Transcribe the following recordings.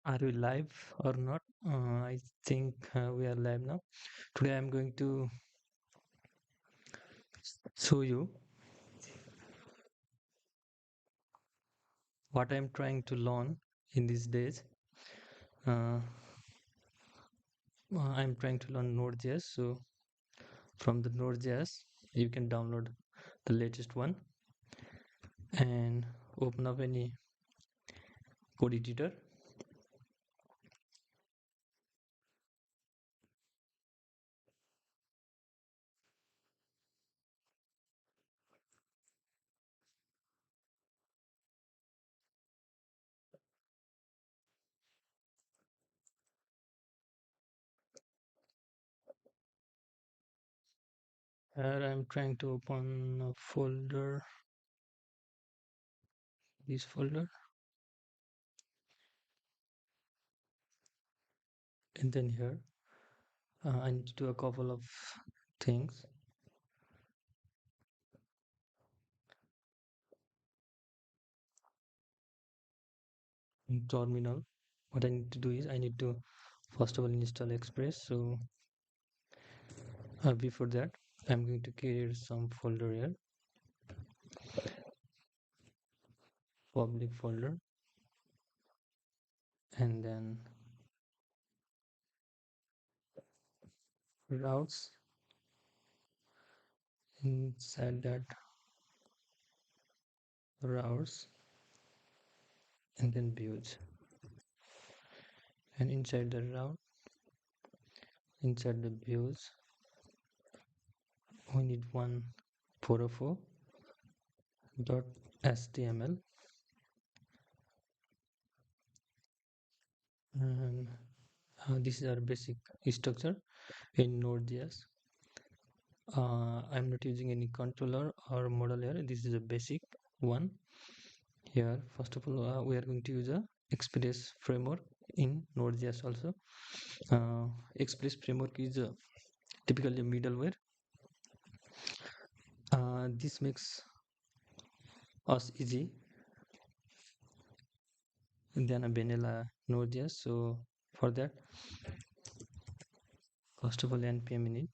Are we live or not? I think we are live now. Today I'm going to show you what I'm trying to learn in these days. Uh, I'm trying to learn Node.js. So from the Node.js, you can download the latest one and open up any code editor. Here I'm trying to open a folder, this folder, and then here I need to do a couple of things in terminal. What I need to do is I need to first of all install Express. So before that, I'm going to create some folder here, public folder, and then routes. Inside that routes, and then views, and inside the route, inside the views, we need one 404.html, and this is our basic structure in Node.js. I'm not using any controller or model here. This is a basic one. Here, first of all, we are going to use a Express framework in Node.js also. Express framework is typically a middleware. This makes us easy than a vanilla Node.js. So for that, first of all, npm init,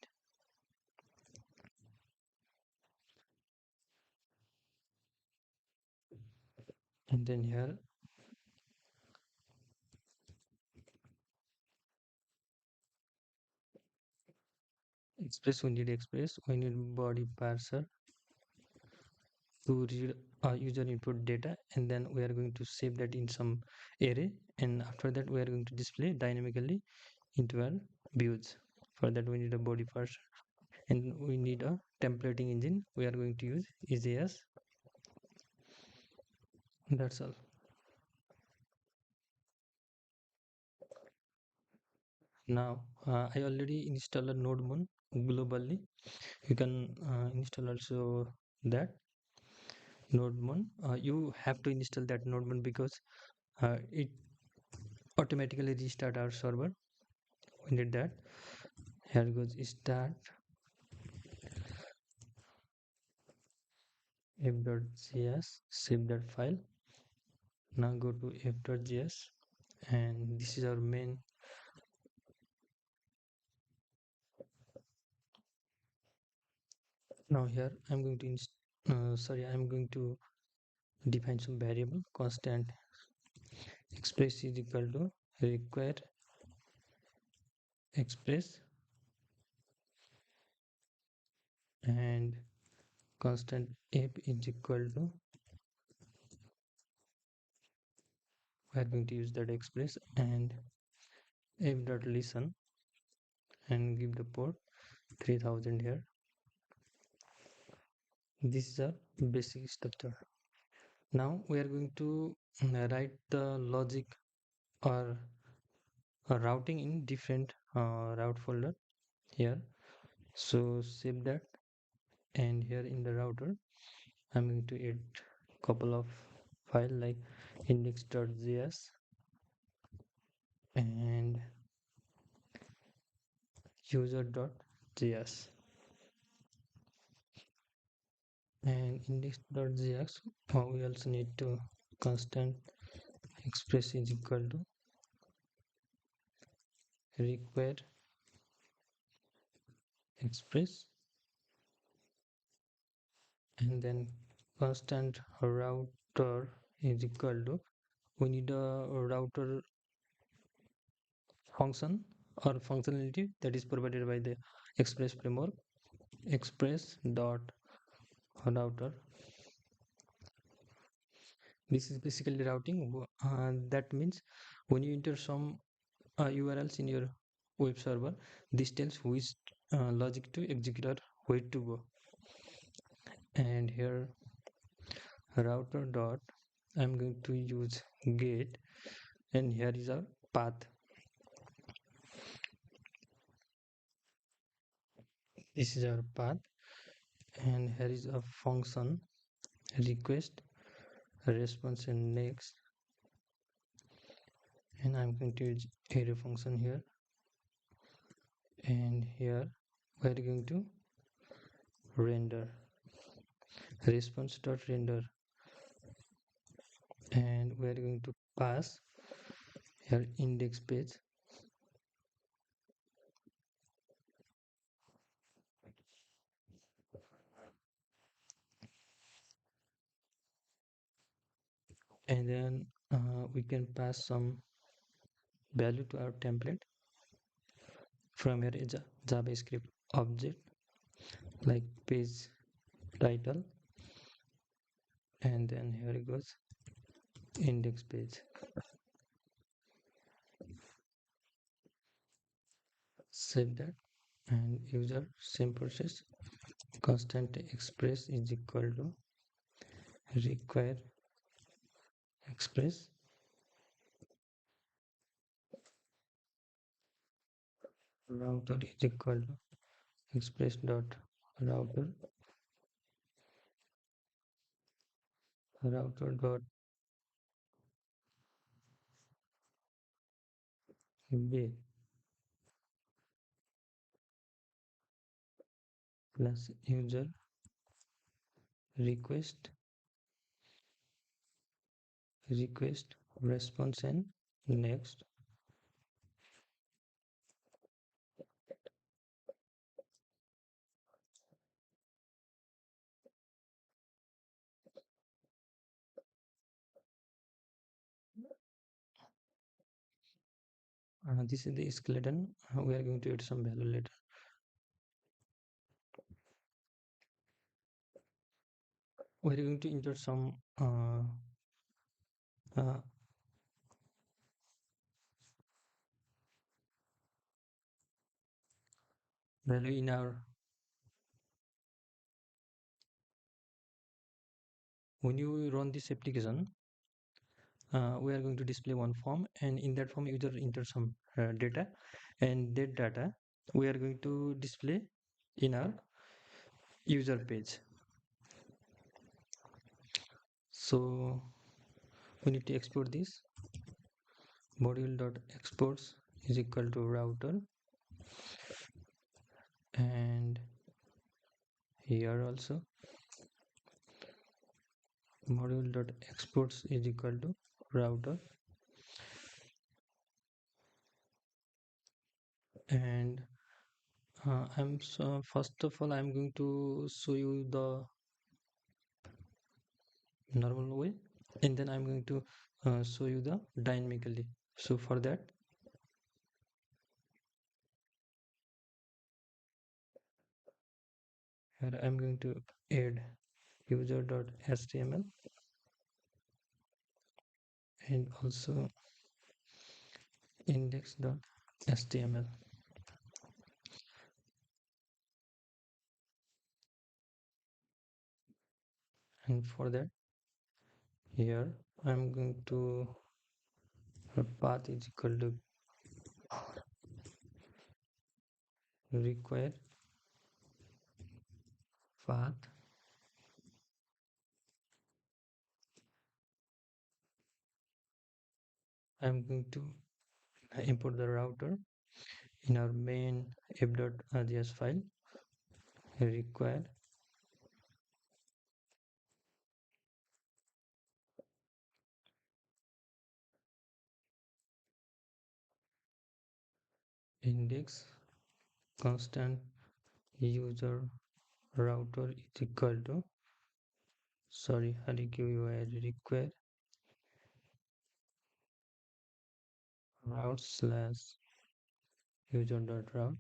and then here Express, we need body parser to read user input data, and then we are going to save that in some array, and after that we are going to display dynamically into our views. For that we need a body parser, and we need a templating engine. We are going to use EasyAS. That's all. Now I already installed a NodeMon globally. You can install also that NodeMon. You have to install that NodeMon because it automatically restart our server. We need that. Here goes start f.js, save that file. Now go to f.js, and this is our main. Now here I'm going to I'm going to define some variable constant express is equal to require express, and constant f is equal to, we are going to use that express, and f dot listen, and give the port 3000 here. This is our basic structure. Now we are going to write the logic or routing in different route folder here. So save that, and here in the router I'm going to add couple of file like index.js and user.js, and index.js. We also need to constant express is equal to require express, and then constant router is equal to, we need a router function or functionality that is provided by the express framework. Express dot router, this is basically routing. That means when you enter some urls in your web server, this tells which logic to execute or where to go. And here router dot, I'm going to use get, and here is our path. This is our path, and here is a function request, response, and next. And I'm going to use array function here, and here we're going to render response dot render, and we're going to pass here index page, and then we can pass some value to our template from here is a JavaScript object like page title, and then here it goes index page. Save that and user same process. Constant express is equal to require express, router is equal to express dot router dot be plus user request response and next. This is the skeleton. We are going to add some value later. We are going to insert some uh, value in our, when you run this application, we are going to display one form, and in that form user enter some data, and that data we are going to display in our user page. So we need to export this. Module dot exports is equal to router, and here also module dot exports is equal to router, and first of all I'm going to show you the normal way, and then I'm going to show you the dynamically. So for that, here I'm going to add user.html and also index.html, and for that here I'm going to path is equal to require path, I'm going to import the router in our main app.js file, require index constant user router is equal to, sorry, require route slash user dot route,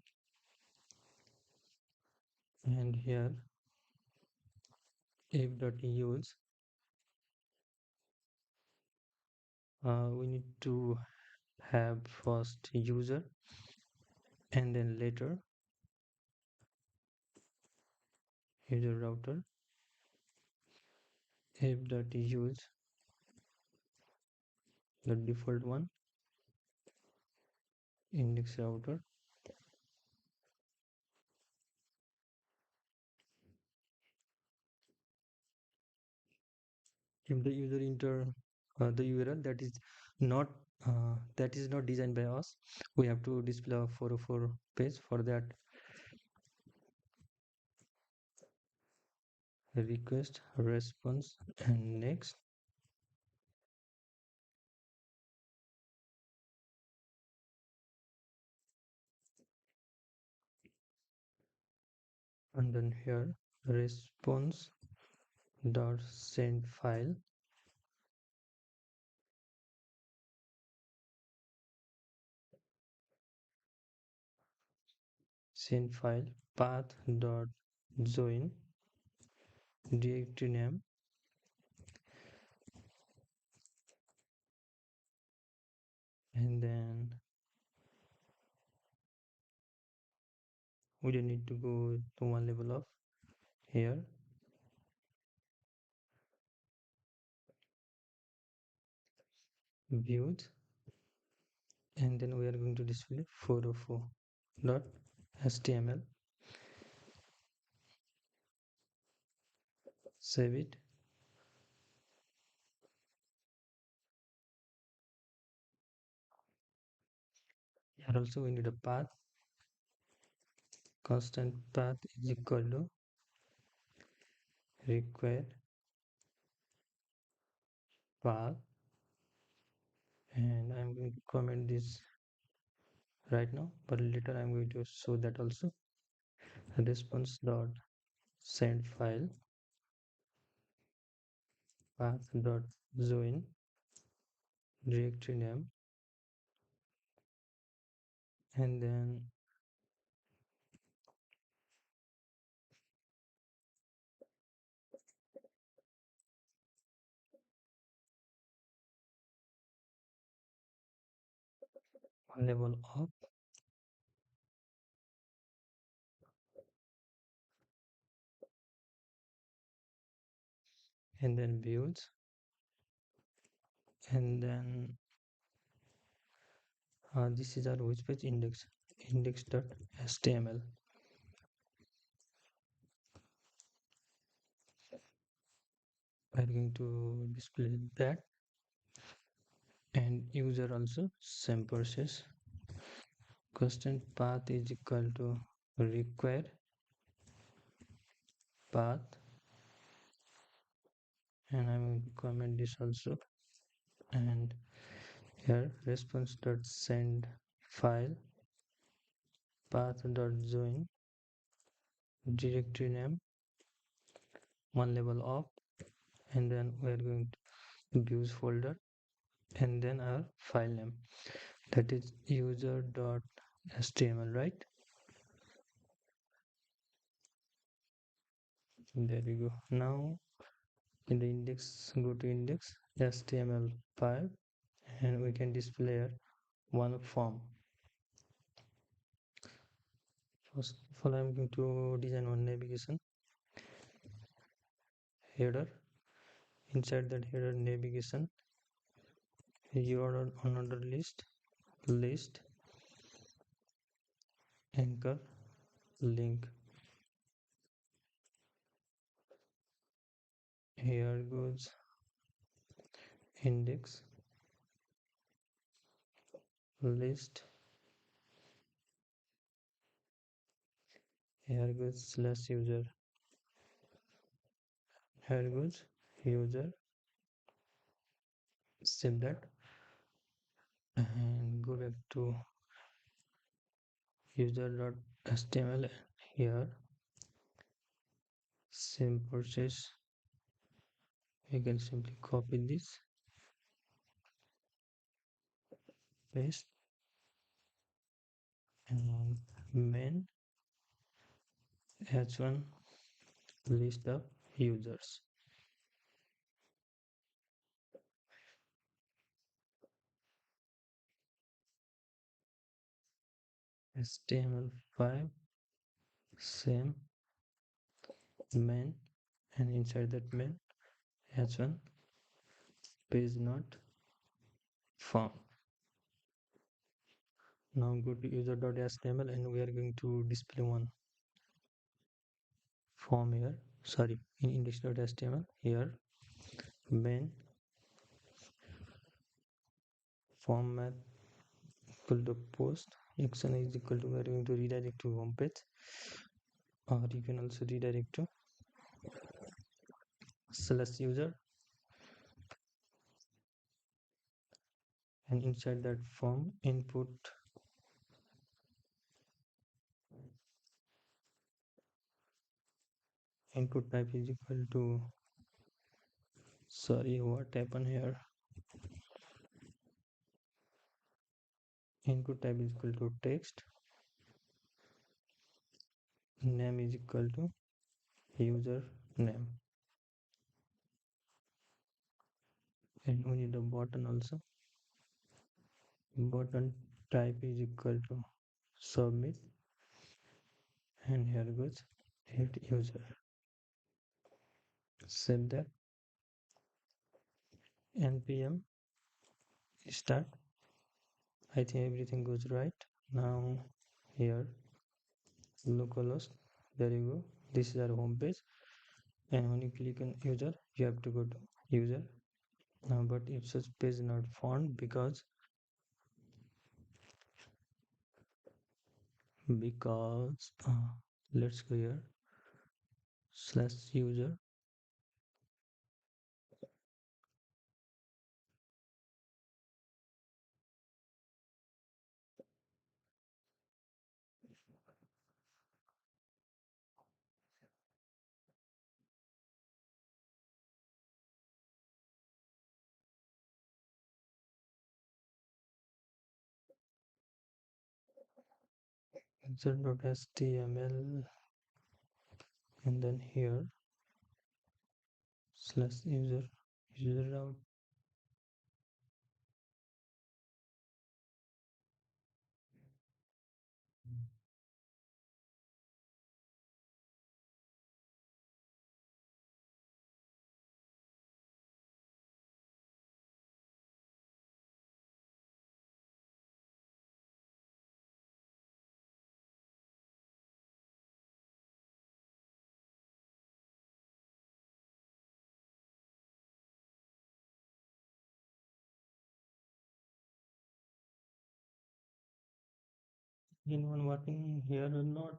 and here if dot use, we need to have first user and then later user router. If dot use the default one, index router. If the user enter the URL that is not designed by us, we have to display a 404 page. For that, request, response, and next. And then here response dot send file, path dot join directory name, and then we don't need to go to one level of here views, and then we are going to display 404 dot html. Save it. Here also we need a path. Constant path is equal to require path, and I'm going to comment this right now, but later I'm going to show that also. Response dot send file, path dot join directory name, and then level up, and then views, and then this is our which page index.html. I'm going to display that, and user also same process. Constant path is equal to require path, and I'm going to comment this also, and here response dot send file, path dot join directory name, one level up, and then we are going to views folder, and then our file name, that is user.html, right? There you go. Now in the index, go to index html5, and we can display one form. First of all, I'm going to design one navigation header. Inside that header navigation, you are on another list anchor link. Here goes index list, here goes slash user, here goes user. Save that and go back to user.html. Here, same process. You can simply copy this, paste, and main h1 list of users. HTML5, same main, and inside that main h1 page not found. Now go to user.html and we are going to display one form here. Sorry, in index.html here main format equal to post action is equal to, we are going to redirect to home page, or you can also redirect to slash user, and inside that form input type is equal to, sorry, what happened here, input type is equal to text, name is equal to user name, and we need a button also. Button type is equal to submit, and here goes hit user. Save that, npm start. I think everything goes right. Now here localhost, there you go, this is our home page, and when you click on user you have to go to user. Now but if such page not found because let's go here slash user, user.html, and then here slash user out. Anyone working here or not?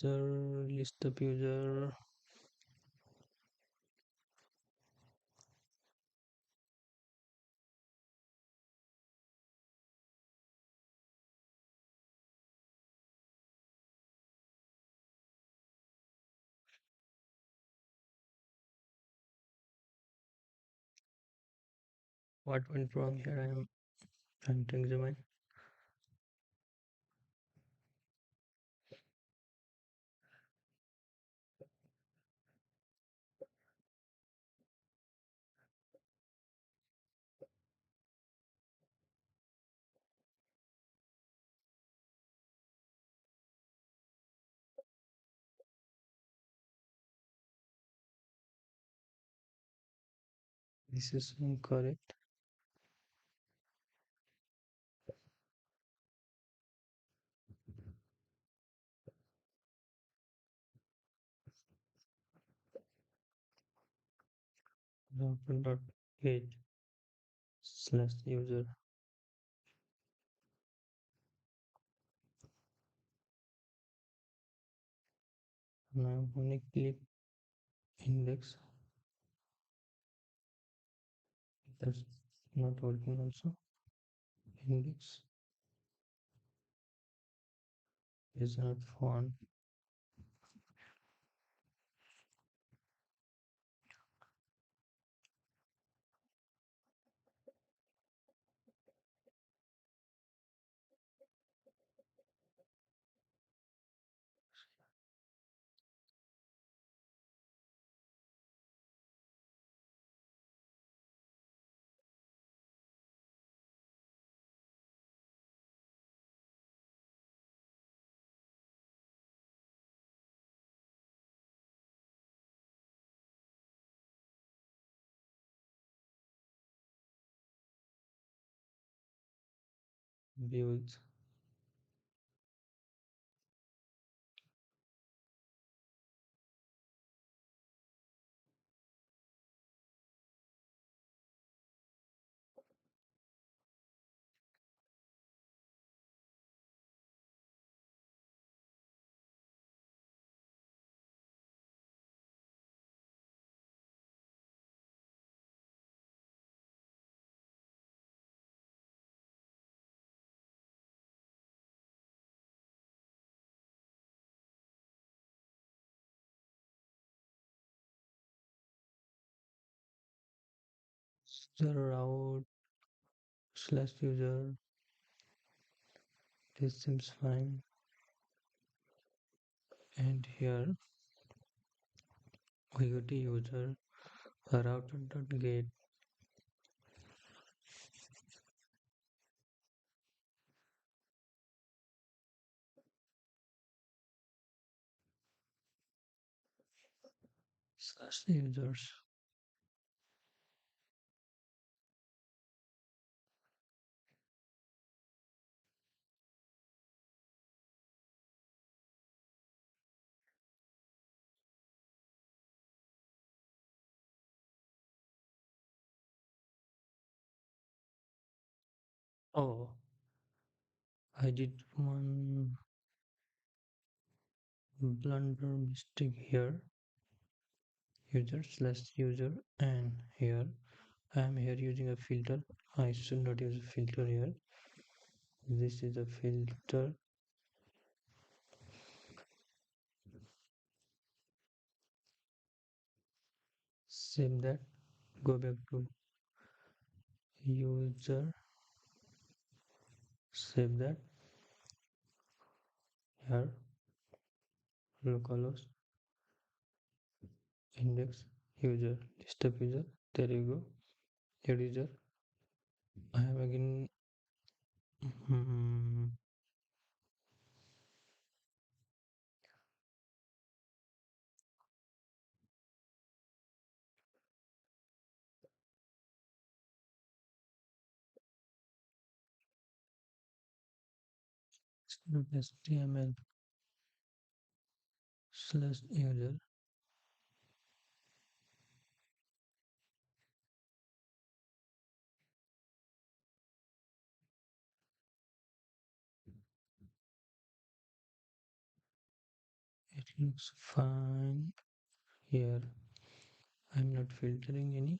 User list of user. What went wrong here? I am trying to examine. This is incorrect. router.get slash user. Now when I click index, that's not working also. Index is not found. Views. The route slash user. This seems fine. And here we go to user router.get slash users. Oh, I did one blunder mistake here. User slash user, and here I am here using a filter. I should not use a filter here. This is a filter. Save that. Go back to user. Save that. Here localhost index user list of user. There you go. Add user. I have again mm, HTML slash user. It looks fine here. I'm not filtering any.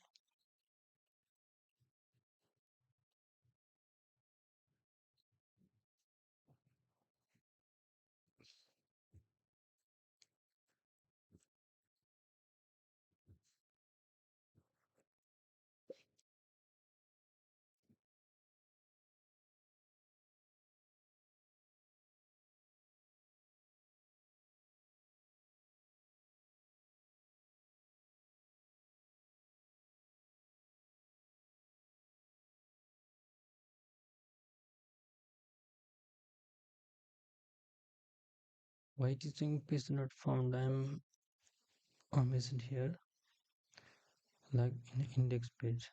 Why teaching is not found? I'm amazed here. Like in index page,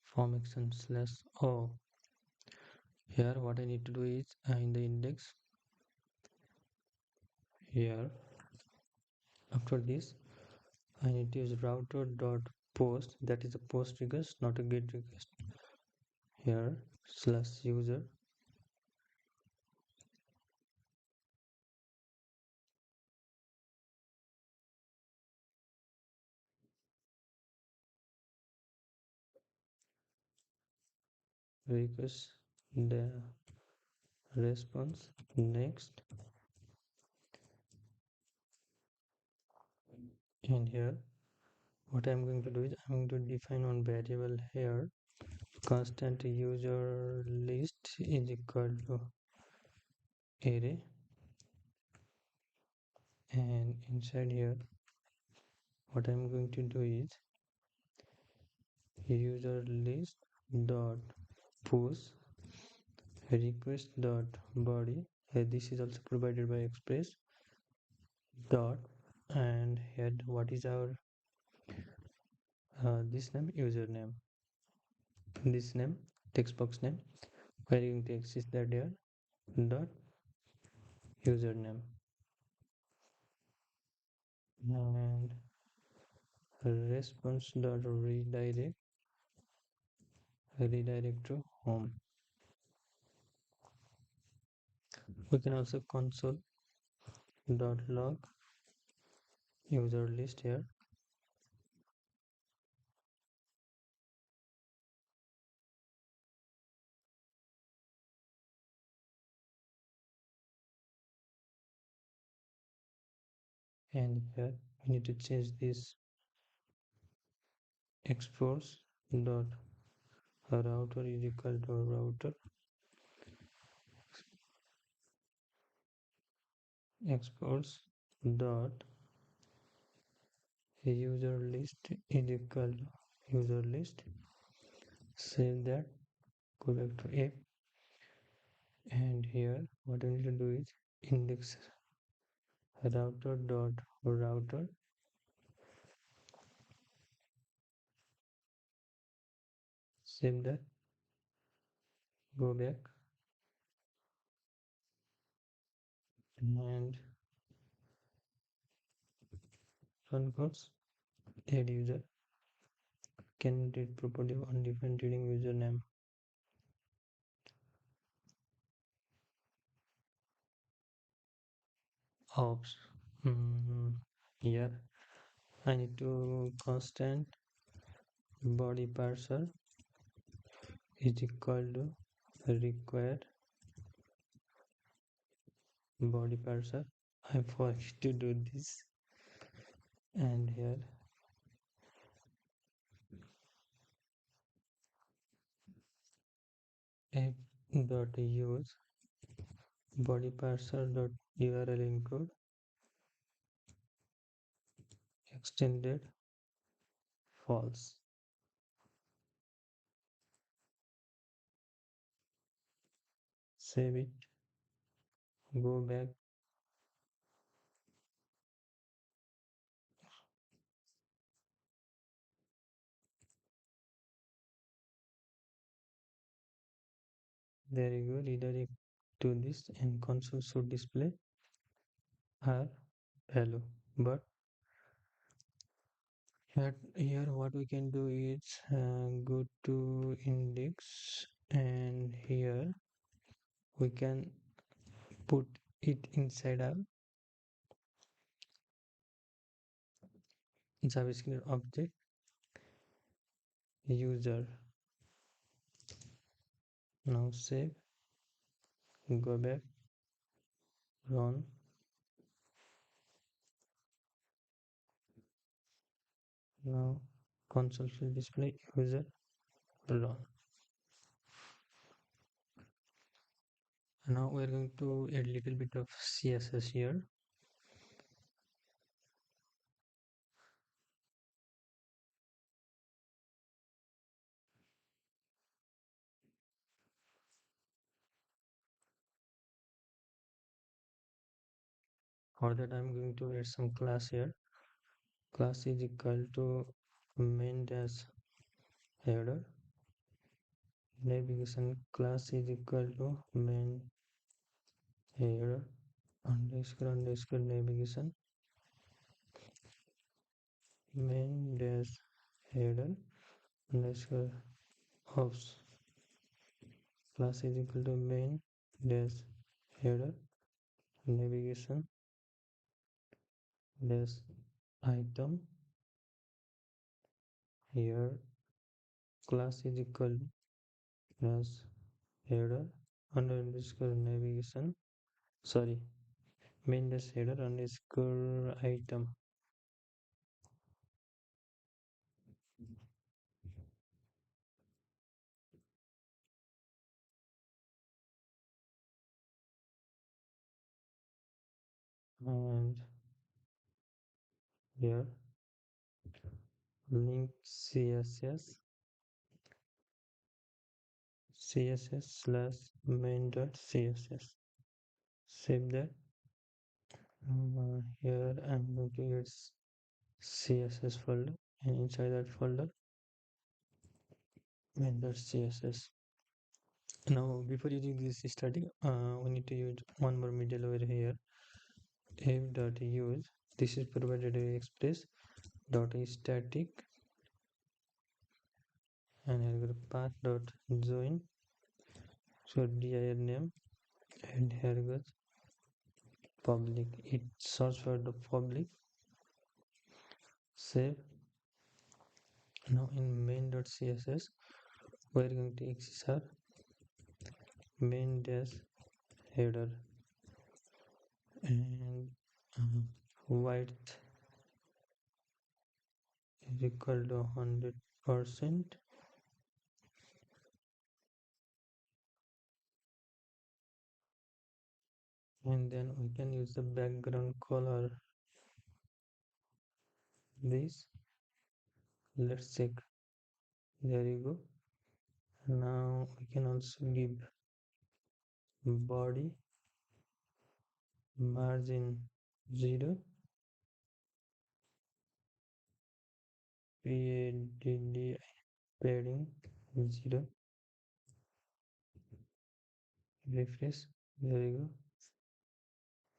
form action slash. Oh, here what I need to do is in the index here. After this, I need to use router dot post, that is a post request, not a get request. Here slash user request the response next, and here what I'm going to do is I'm going to define one variable here, constant user list is equal to array, and inside here what I'm going to do is user list dot push request dot body, this is also provided by express dot, and here what is our this name, username, this name, text box name, we're going to access that here dot username, and response dot redirect to home. We can also console dot log user list here, and here we need to change this exports dot router is equal to router exports dot user list is equal to user list. Save that, go back to app, and here what we need to do is index router, save that, go back, and run codes, add user, can read properly on different reading username. Ops. Here I need to constant body parser is equal to required body parser. I forgot to do this, and here app dot use body parser dot url include extended false. Save it, go back, there you go, redirect to this, and console should display our value. But here what we can do is go to index, and here we can put it inside our JavaScript object user. Now save, go back, run. Now console will display user run. Now we are going to add little bit of CSS here. For that I'm going to add some class here. Class is equal to main dash header, navigation class is equal to main header underscore navigation, main dash header underscore ops class is equal to main dash header navigation dash item. Here class is equal dash header underscore navigation, sorry, main dash header underscore item. And here link css slash main dot css. Save that. Here I'm going to use css folder, and inside that folder main dot css. Now before using this static, we need to use one more middle over here. App dot use, this is provided by express dot static, and here go path dot join, so dir name, and here goes public. It search for the public. Save. Now in main.css we are going to access our main dash header, and white is equal to 100%, and then we can use the background color. This, let's check. There you go. Now we can also give body margin 0, padd padding 0, refresh. There you go.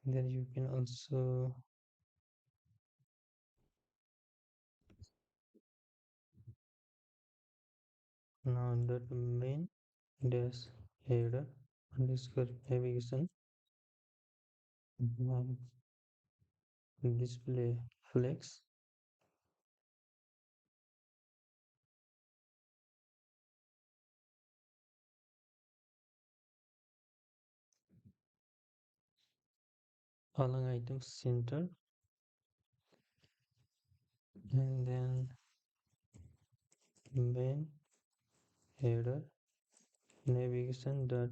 Then you can also now that main dash header underscore navigation display flex, along items center, and then main header navigation dot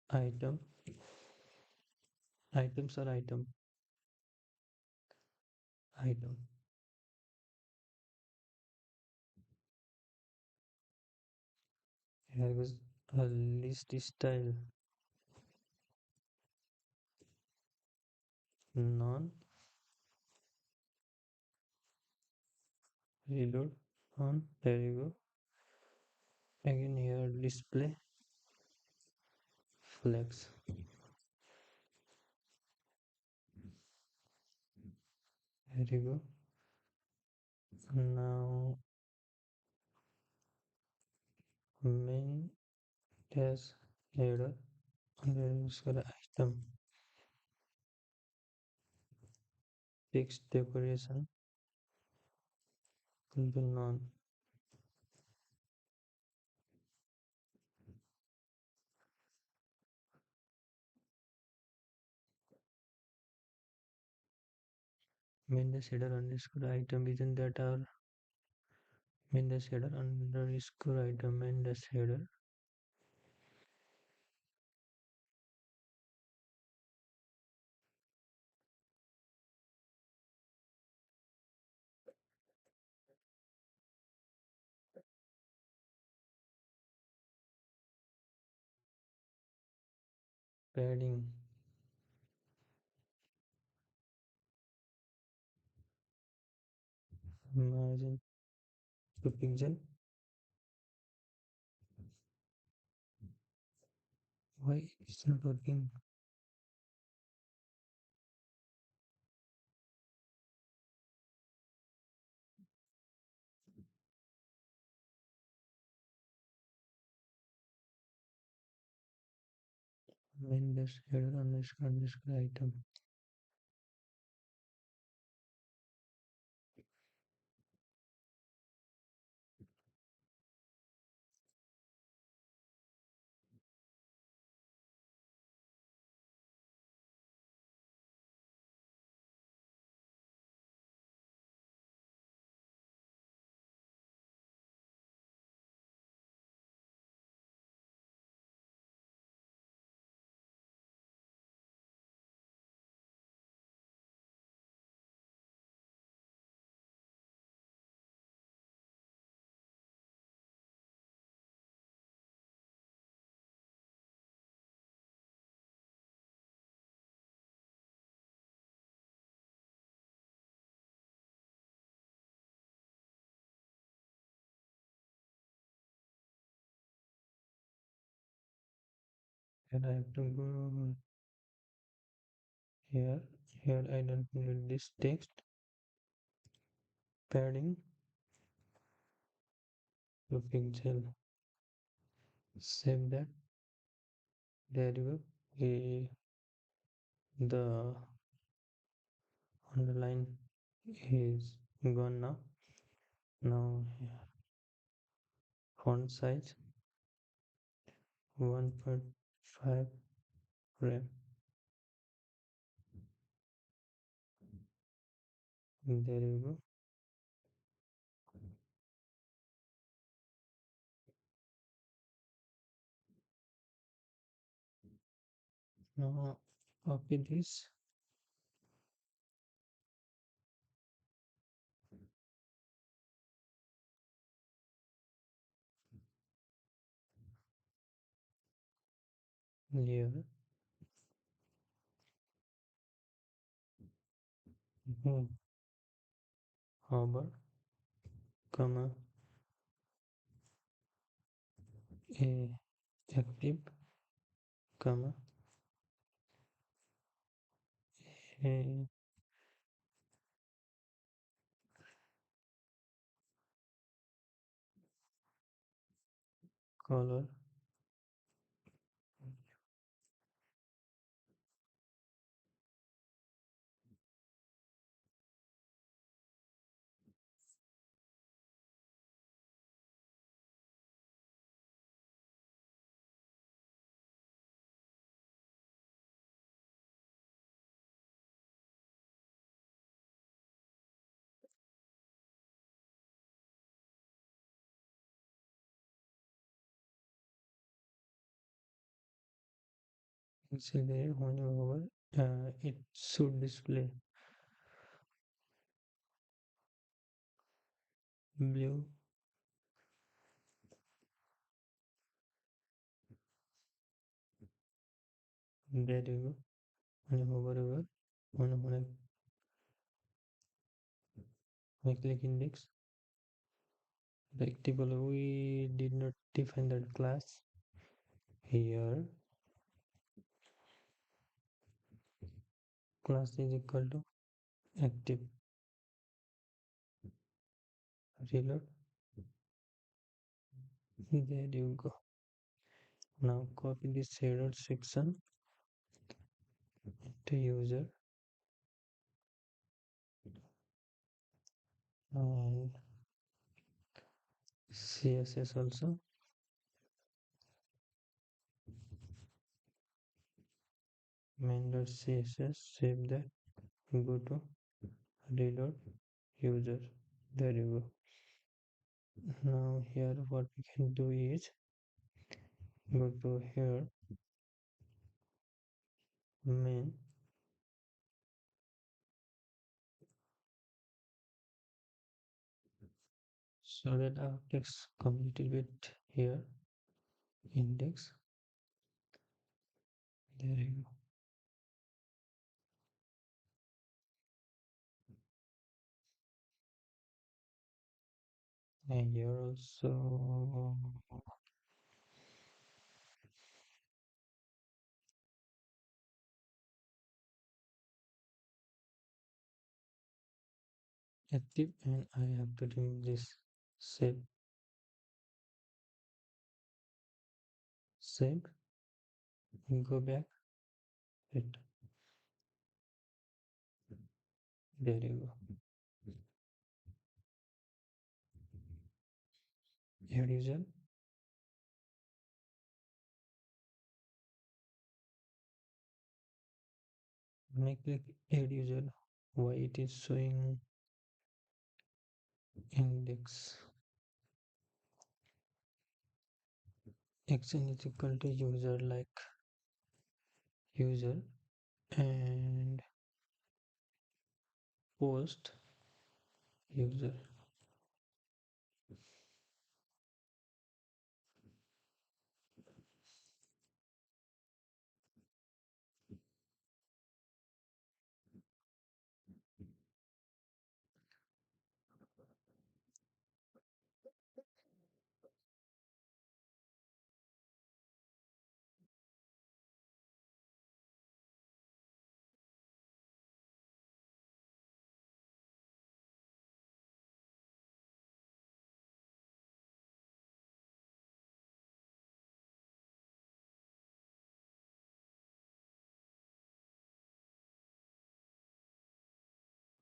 item, items or item. Here goes a list style none, reload on. There you go. Again here display flex. There you go. Now main dash header underscore item text decoration will be none. Main dash header underscore item, isn't that our main dash header underscore item main dash header? Padding margin to pixel. Why it's not working? main dash header underscore item. And I have to go here. Here I don't need this text padding to pixel. Save that. There you go. The underline is gone now. Now font size 1.5 rem. There you go. Now copy this here. Mhm. Hover, comma, a active, comma, a color, see there when you hover, it should display blue. There you go. When you hover over, when I click index, rectangle, we did not define that class here. Class is equal to active. Reload. There you go. Now copy this shader section to user and CSS also. Main.css, save that, go to reload user. There you go. Now here what we can do is go to here main, so that our text come little bit here, index. There you go. And here also active, and I have to remove this. Save, save. Go back. It. There you go. Add user. When I click add user, why it is showing index action is equal to user like user and post user.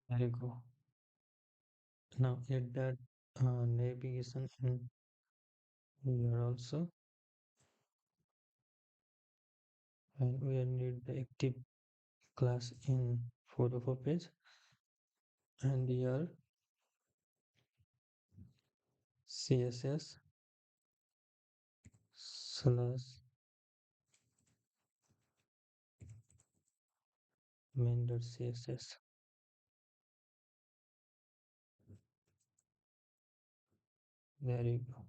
There you go. Now add that navigation in here also, and we need the active class in 404 page, and here css slash main.css. There you go.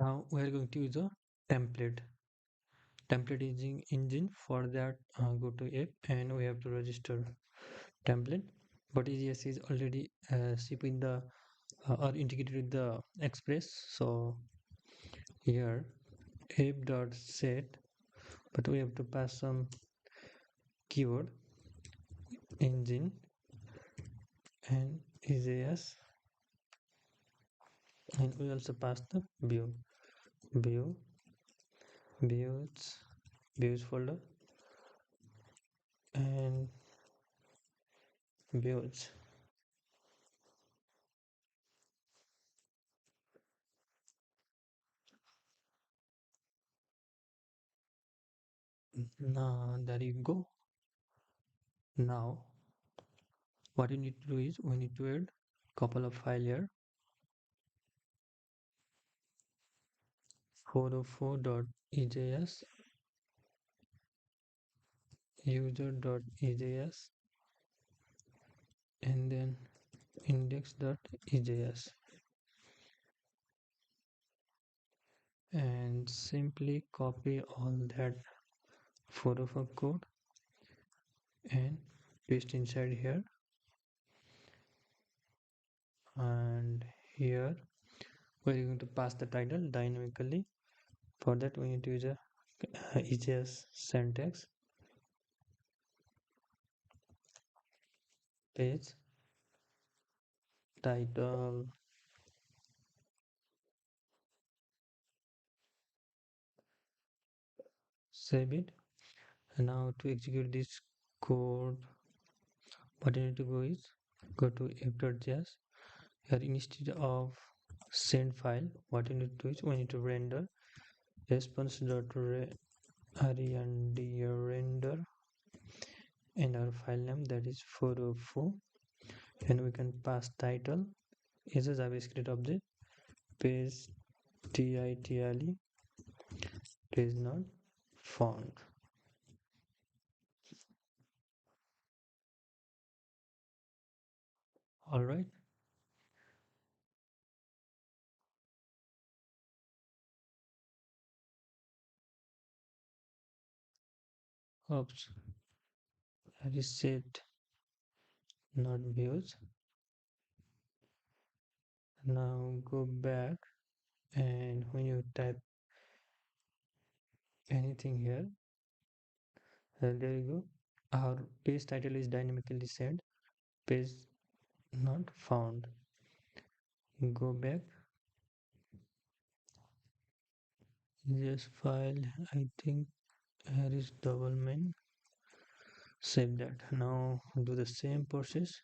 Now we are going to use a template. Template using engine. For that, go to app and we have to register template. But EGS is already shipped with the or integrated with the Express. So here app.set, but we have to pass some keyword engine and EJS, and we also pass the view views views folder and views. Now there you go. Now what you need to do is we need to add couple of file here. 404.ejs, user.ejs, and then index.ejs, and simply copy all that 404 code and paste inside here. And here we're going to pass the title dynamically. For that we need to use a EJS syntax page title, save it. And now to execute this code, what you need to go is go to app.js. Here instead of send file, what you need to do is we need to render response.render and our file name, that is 404, and we can pass title is a JavaScript object, page title page not font. All right. oops, reset not views. Now go back, and when you type anything here, there you go. Our page title is dynamically set. Page not found. Go back. This file, I think here is double main. Save that. Now do the same process.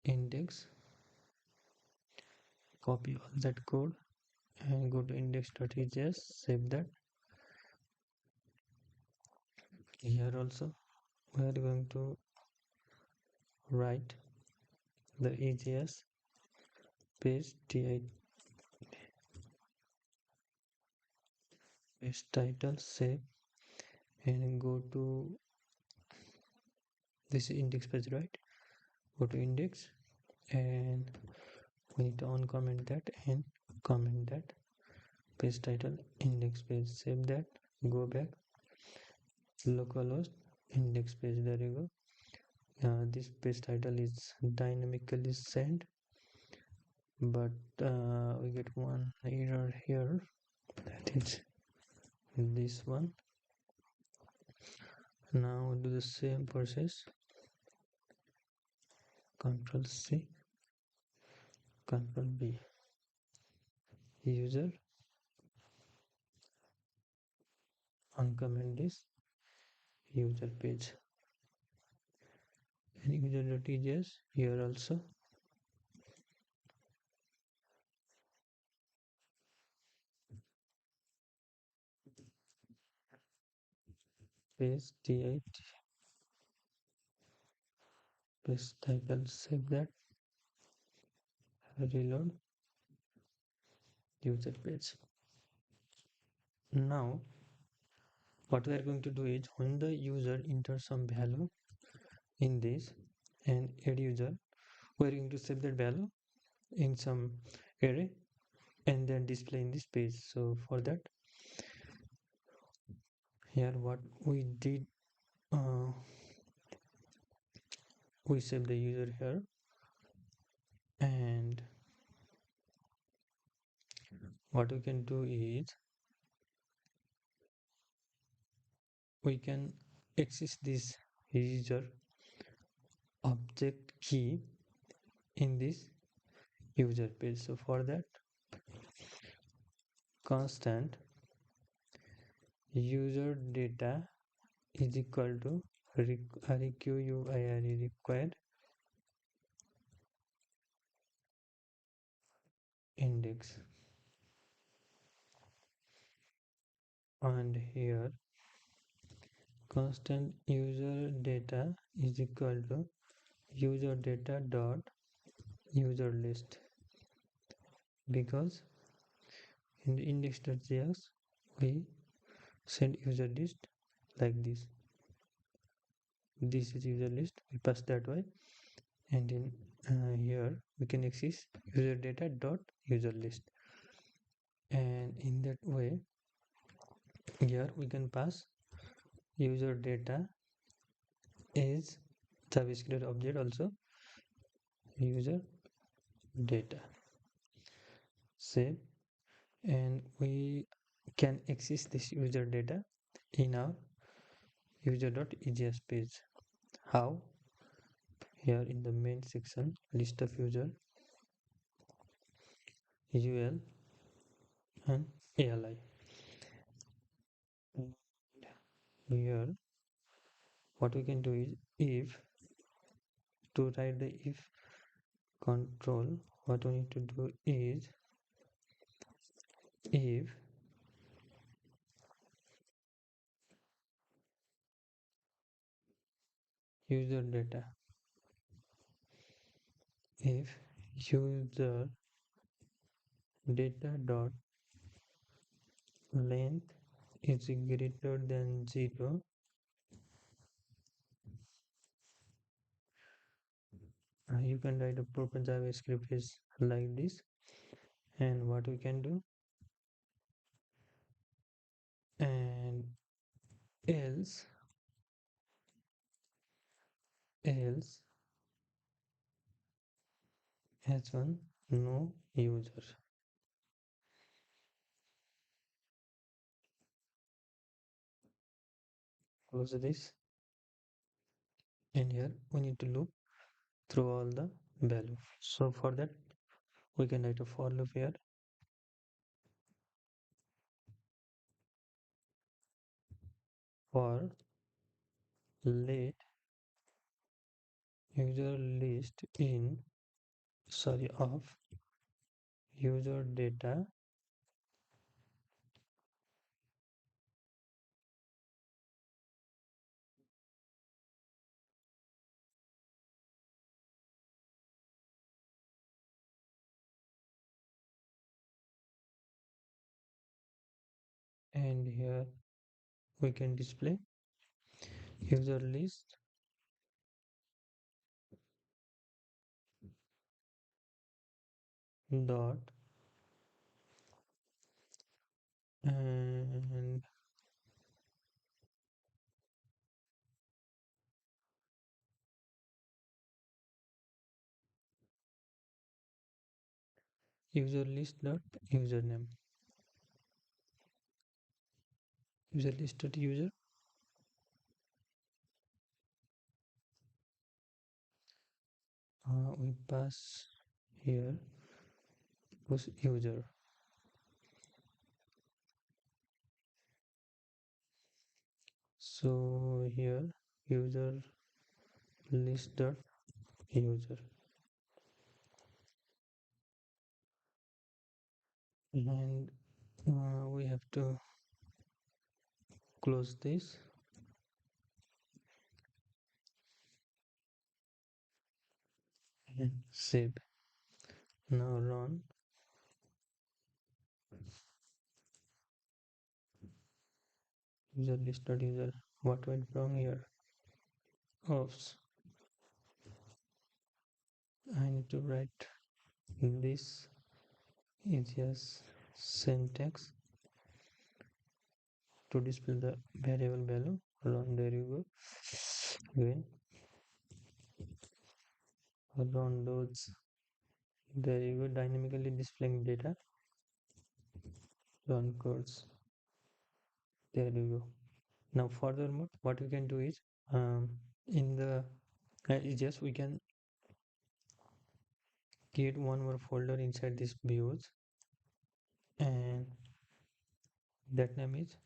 Index. Copy all that code and go to index.ejs. Save that. Here also we are going to write the EJS page ti page title, save, and go to this index page, right? Go to index, and we need to uncomment that and comment that page title index page. Save that. Go back, localhost index page. There you go. This page title is dynamically sent, but we get one error here. That is this one. Now do the same process. Control C, Control B. User, uncomment this user page, and user.tjs here also. Page t8 page title. Save that. Reload user page. Now what we are going to do is, when the user enters some value in this and add user, we are going to save that value in some array and then display in this page. So for that, here what we did, we save the user here, and what we can do is, we can access this user object key in this user page. So for that, constant user data is equal to required index, and here constant user data is equal to user data dot user list, because in the index.js we send user list like this. This is user list, we pass that way, and in here we can access user data dot user list, and in that way here we can pass user data is JavaScript object also, user data. Save, and we can access this user data in our user.ejs page. How? Here in the main section, list of user, ul and ali. And here what we can do is, if to write the if control, what we need to do is, if user data, if user data dot length is greater than 0, you can write a proper JavaScript is like this. And what we can do, and else else h1 no user. Close this, and here we need to loop through all the value. So for that we can write a for loop here. For let user list in of user data and here we can display user list dot and user list dot username user list dot user we pass here was user. So here user list dot user, and we have to close this and save. Now run user list dot user. What went wrong here? Oops, I need to write this is just syntax to display the variable value. Run, there you go. Again run those, there you go, dynamically displaying data. Run codes, there you go. Now furthermore what we can do is in the just we can create one more folder inside this views, and that name is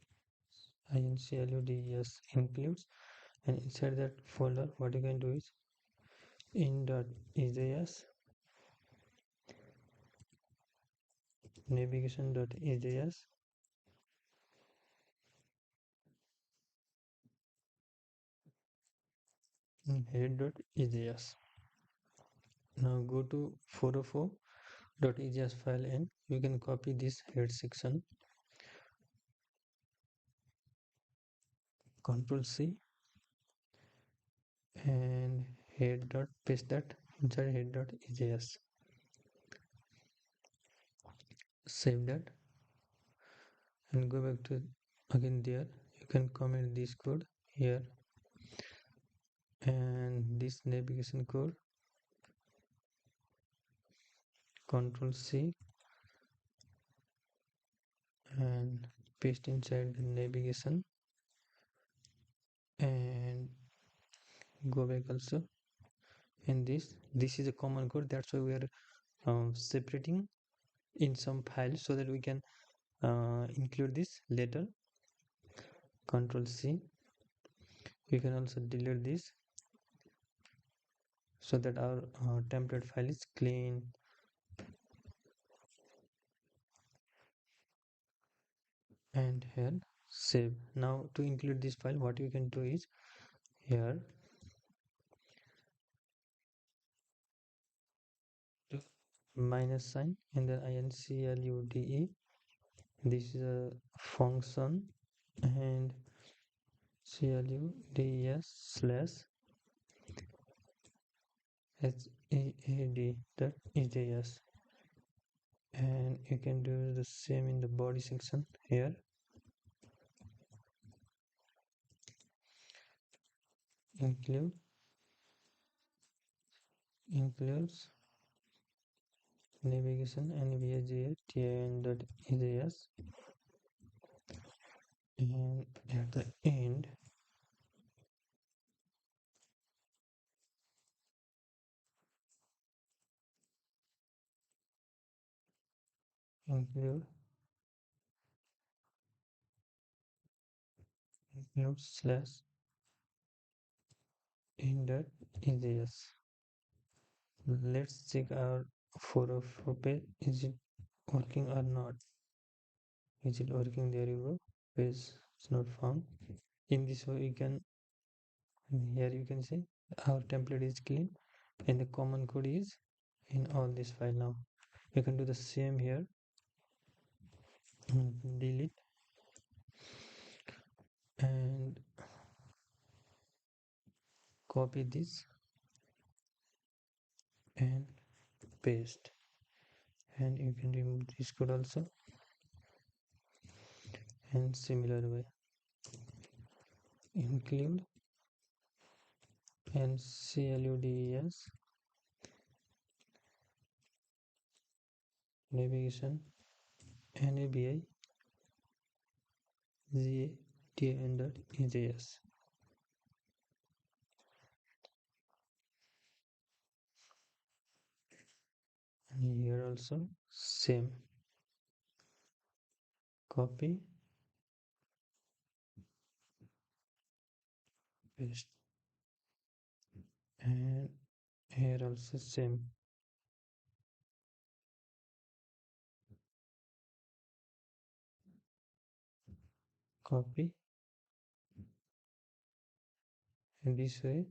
includes includes, and inside that folder what you can do is in.ejs navigation.ejs head.ejs. Now go to 404.ejs file and you can copy this head section, Control C, and head dot paste that inside head.ejs. Save that and go back to again there. You can comment this code here and this navigation code, Control C, and paste inside the navigation and go back also. And this is a common code, that's why we are separating in some files so that we can include this later. Control C. You can also delete this so that our template file is clean. And here save. Now to include this file what you can do is here to minus sign and then include, this is a function, and cludes slash head.ejs, and you can do the same in the body section here. include includes navigation navigate tin.js, and at the end include slash in.js. Let's check our 404 page. Is it working or not? Is it working? There you go. Page is not found. In this way, you can here you can see our template is clean and the common code is in all this file. Now you can do the same here. Delete and copy this and paste, and you can remove this code also, and similar way include and cludes navigation navi gtn.js. And here also same, copy paste, and here also same, copy, and this way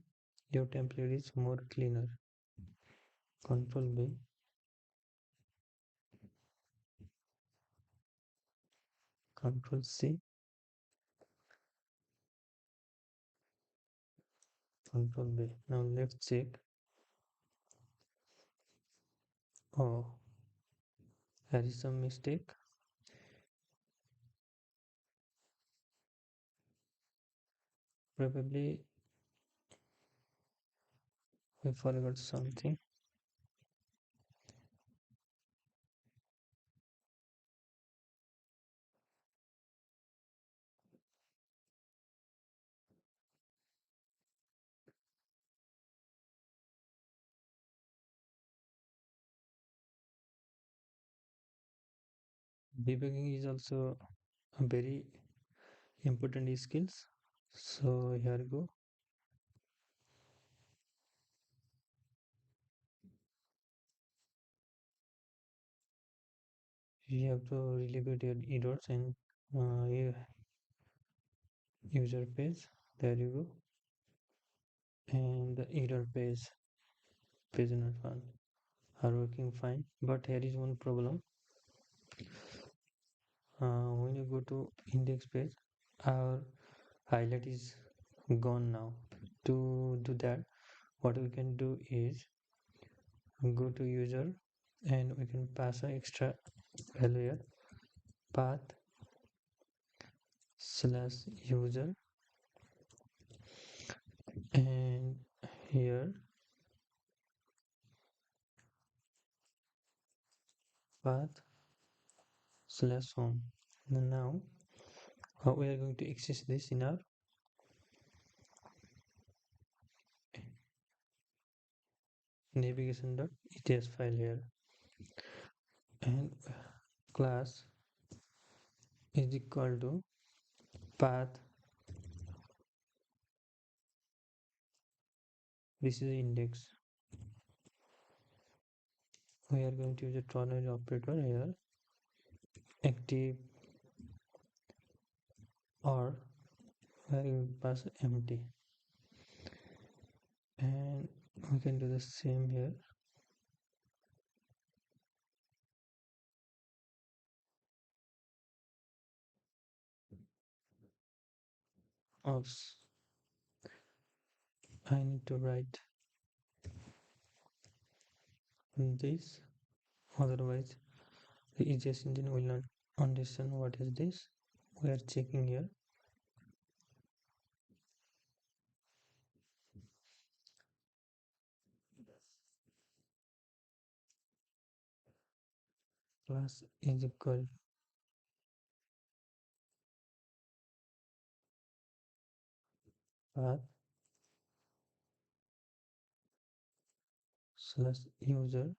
your template is more cleaner. Control B, Control C, Control B. Now let's check. Oh, there is some mistake. Probably we forgot something. Debugging is also a very important skills. So here we go. You have to really good your errors and user page. There you go. And the error page not found are working fine. But here is one problem. When you go to index page, our highlight is gone now. To do that, what we can do is go to user and we can pass an extra value here, path slash user, and here path slash home. Now how we are going to access this in our navigation.ets file here, and class is equal to path, this is the index. We are going to use a ternary operator here, active, or we are going to pass empty, and we can do the same here. Oops, I need to write this, otherwise the easiest engine will not understand what is this. We are checking here. Class is equal path slash user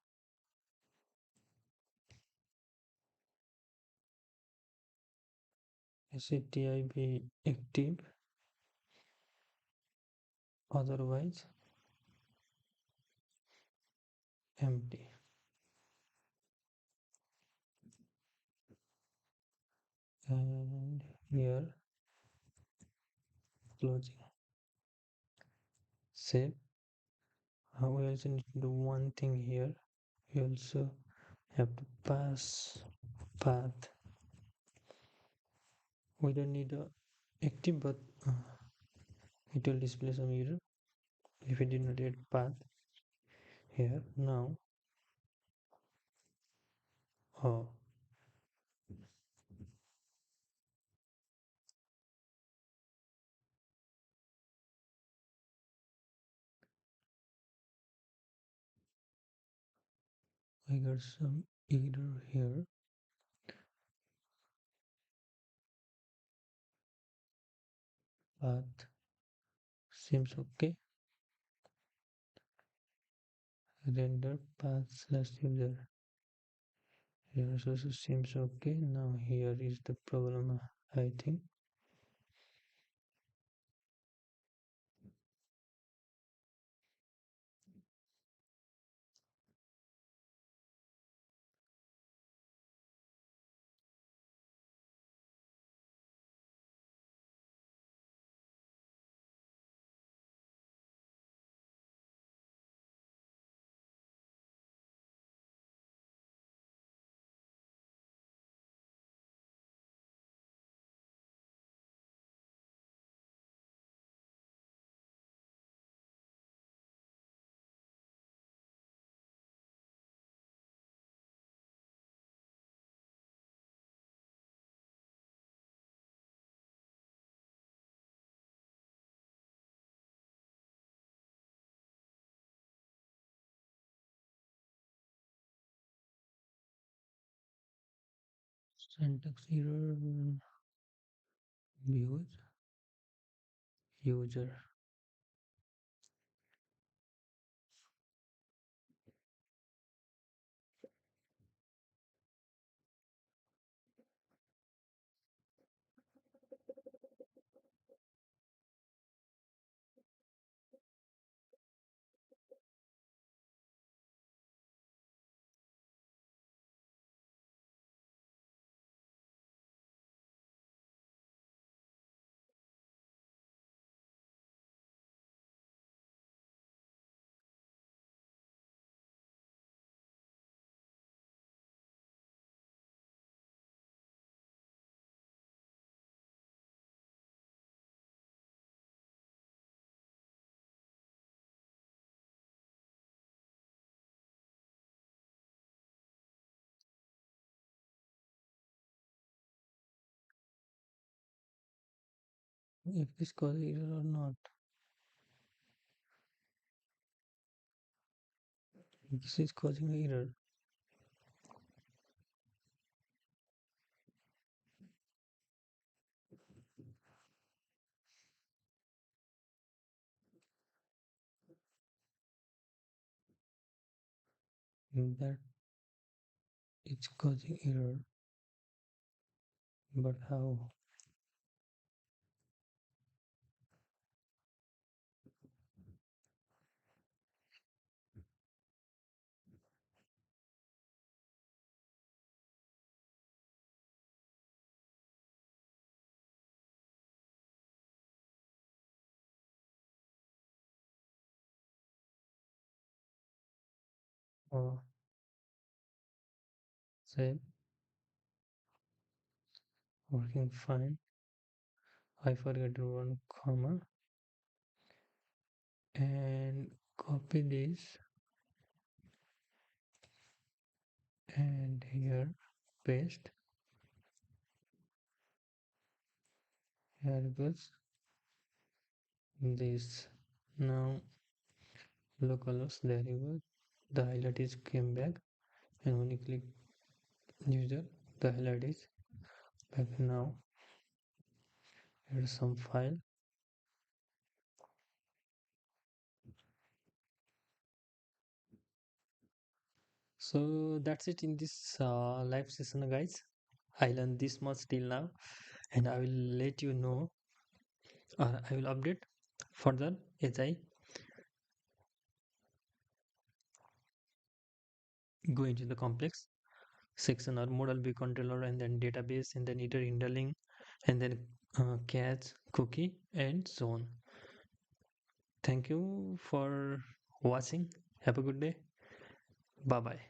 stib active, otherwise empty. And here closing. Save. We also need to do one thing here. We also have to pass path. We don't need a active, but it will display some error if we did not add path here. Now, oh, I got some error here. Path seems okay. Render path slash user. Here also seems okay. Now here is the problem, I think. Syntax error views user. If this cause error or not. This is causing error. That it's causing error. But how? Oh, save. Working fine. I forgot one comma and copy this and here paste. Here goes this. Now localhost, there you go. The highlight is came back, and when you click user, the highlight is back now. Here's some file. So that's it in this live session, guys. I learned this much till now, and I will let you know, or I will update further as I go into the complex section or model view controller and then database and then iter interlink and then catch cookie and so on. Thank you for watching. Have a good day. Bye bye.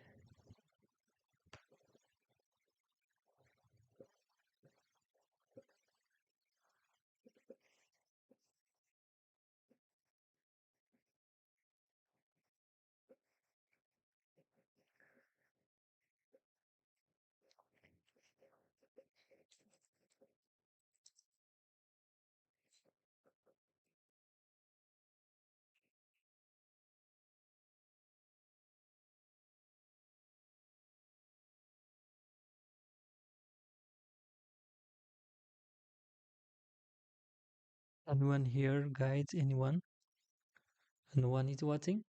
Anyone here, guys? Anyone? No one is watching.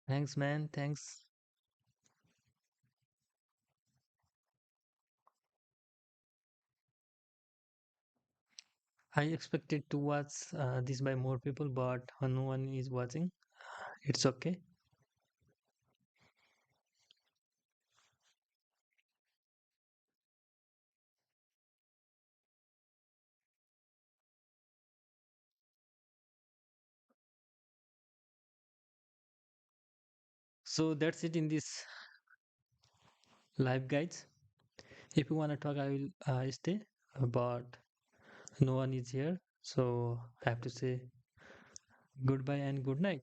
Thanks, man. Thanks. I expected to watch this by more people, but no one is watching. It's okay. So that's it in this live, guys. If you want to talk, I will stay, but no one is here. So I have to say goodbye and good night.